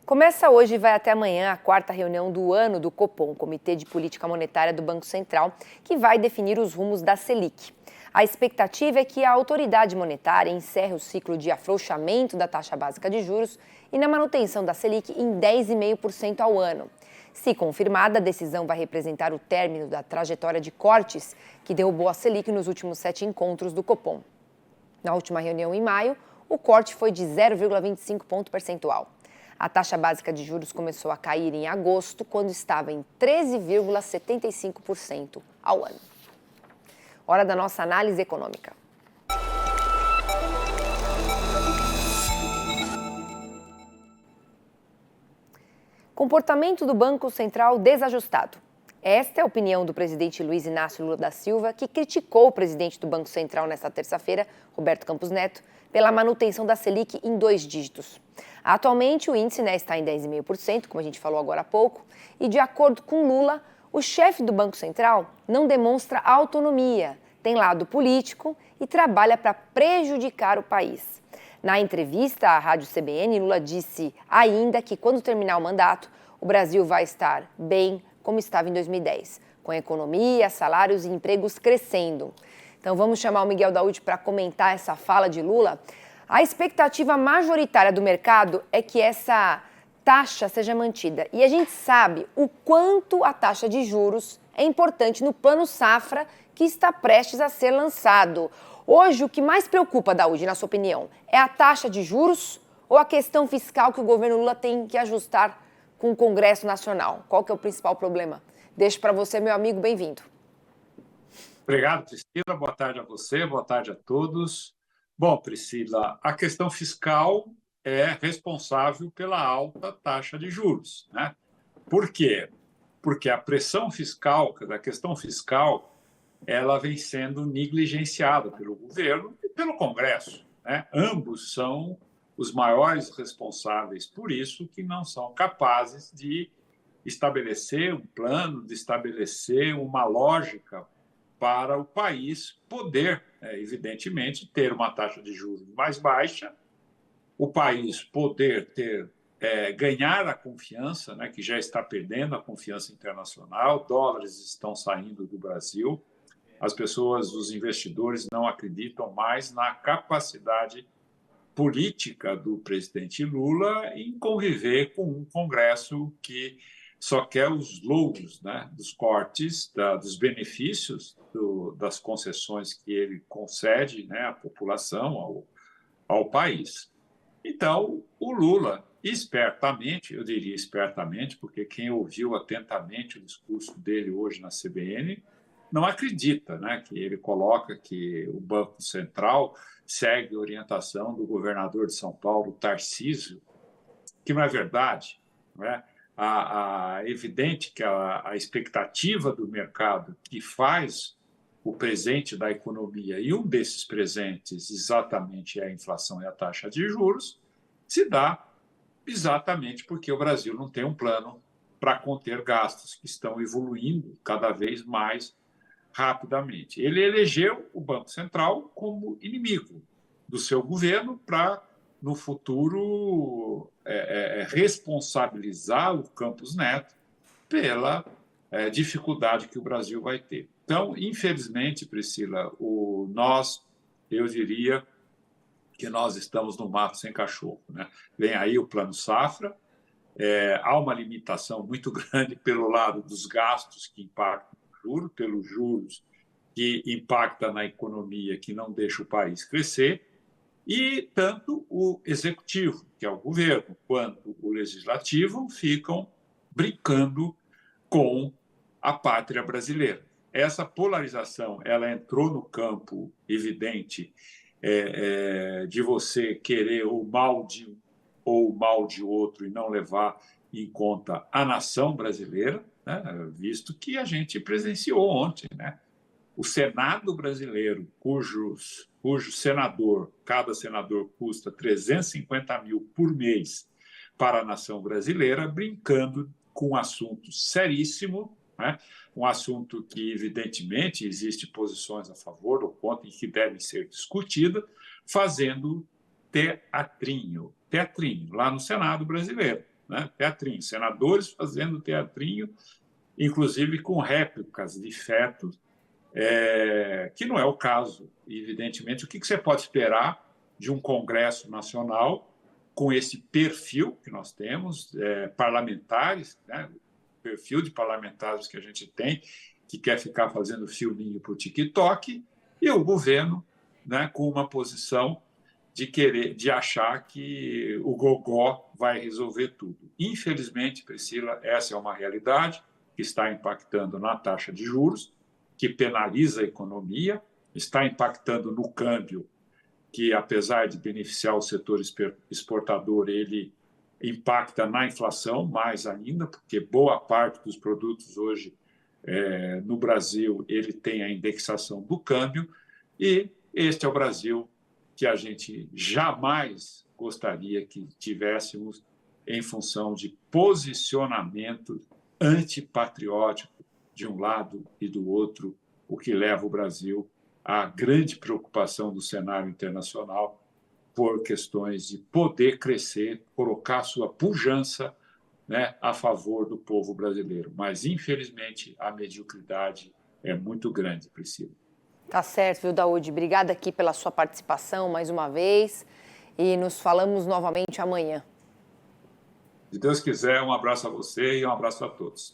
Começa hoje e vai até amanhã a quarta reunião do ano do Copom, Comitê de Política Monetária do Banco Central, que vai definir os rumos da Selic. A expectativa é que a autoridade monetária encerre o ciclo de afrouxamento da taxa básica de juros e na manutenção da Selic em 10,5% ao ano. Se confirmada, a decisão vai representar o término da trajetória de cortes que derrubou a Selic nos últimos 7 encontros do Copom. Na última reunião, em maio, o corte foi de 0,25 ponto percentual. A taxa básica de juros começou a cair em agosto, quando estava em 13,75% ao ano. Hora da nossa análise econômica. Comportamento do Banco Central desajustado. Esta é a opinião do presidente Luiz Inácio Lula da Silva, que criticou o presidente do Banco Central nesta terça-feira, Roberto Campos Neto, pela manutenção da Selic em 2 dígitos. Atualmente, o índice está em 10,5%, como a gente falou agora há pouco, e de acordo com Lula, o chefe do Banco Central não demonstra autonomia, tem lado político e trabalha para prejudicar o país. Na entrevista à Rádio CBN, Lula disse ainda que quando terminar o mandato, o Brasil vai estar bem como estava em 2010, com a economia, salários e empregos crescendo. Então vamos chamar o Miguel Daúde para comentar essa fala de Lula. A expectativa majoritária do mercado é que essa taxa seja mantida. E a gente sabe o quanto a taxa de juros é importante no plano safra que está prestes a ser lançado. Hoje, o que mais preocupa, Daúde, na sua opinião, é a taxa de juros ou a questão fiscal que o governo Lula tem que ajustar com o Congresso Nacional? Qual que é o principal problema? Deixo para você, meu amigo, bem-vindo. Obrigado, Priscila. Boa tarde a você, boa tarde a todos. Bom, Priscila, a questão fiscal é responsável pela alta taxa de juros, né? Por quê? Porque a pressão fiscal, a questão fiscal, ela vem sendo negligenciada pelo governo e pelo Congresso, né? Ambos são os maiores responsáveis por isso, que não são capazes de estabelecer um plano, de estabelecer uma lógica para o país poder, evidentemente, ter uma taxa de juros mais baixa, o país poder ganhar a confiança, né, que já está perdendo a confiança internacional, dólares estão saindo do Brasil, as pessoas, os investidores não acreditam mais na capacidade política do presidente Lula em conviver com um Congresso que só quer os louros, né, dos cortes, dos benefícios, das concessões que ele concede, né, à população, ao país. Então, o Lula, espertamente, eu diria espertamente, porque quem ouviu atentamente o discurso dele hoje na CBN não acredita, né, que ele coloca que o Banco Central segue a orientação do governador de São Paulo, Tarcísio, que não é verdade, não é? Evidente que a expectativa do mercado que faz o presente da economia, e um desses presentes exatamente é a inflação e a taxa de juros, se dá exatamente porque o Brasil não tem um plano para conter gastos que estão evoluindo cada vez mais rapidamente. Ele elegeu o Banco Central como inimigo do seu governo para, no futuro, responsabilizar o Campos Neto pela dificuldade que o Brasil vai ter. Então, infelizmente, Priscila, eu diria que nós estamos no mato sem cachorro, né? Vem aí o Plano Safra, há uma limitação muito grande pelo lado dos gastos que impactam o juro, pelos juros que impacta na economia, que não deixa o país crescer, e tanto o executivo, que é o governo, quanto o legislativo ficam brincando com a pátria brasileira. Essa polarização, ela entrou no campo evidente de você querer o mal de um ou o mal de outro e não levar em conta a nação brasileira, né? Visto que a gente presenciou ontem, né? O Senado brasileiro, cujo senador, cada senador custa 350 mil por mês para a nação brasileira, brincando com um assunto seríssimo, né? Um assunto que, evidentemente, existe posições a favor ou contra e que devem ser discutidas, fazendo teatrinho lá no Senado brasileiro. né? Teatrinho, senadores fazendo teatrinho, inclusive com réplicas de fetos, que não é o caso, evidentemente. O que você pode esperar de um Congresso Nacional com esse perfil que nós temos, parlamentares, né? O perfil de parlamentares que a gente tem, que quer ficar fazendo filminho para o TikTok, e o governo, né, com uma posição de achar que o gogó vai resolver tudo. Infelizmente, Priscila, essa é uma realidade que está impactando na taxa de juros, que penaliza a economia, está impactando no câmbio, que, apesar de beneficiar o setor exportador, ele impacta na inflação mais ainda, porque boa parte dos produtos hoje no Brasil ele tem a indexação do câmbio, e este é o Brasil que a gente jamais gostaria que tivéssemos em função de posicionamento antipatriótico de um lado e do outro, o que leva o Brasil à grande preocupação do cenário internacional por questões de poder crescer, colocar sua pujança, né, a favor do povo brasileiro. Mas, infelizmente, a mediocridade é muito grande, Priscila. Tá certo, viu, Daúde? Obrigada aqui pela sua participação mais uma vez e nos falamos novamente amanhã. Se Deus quiser, um abraço a você e um abraço a todos.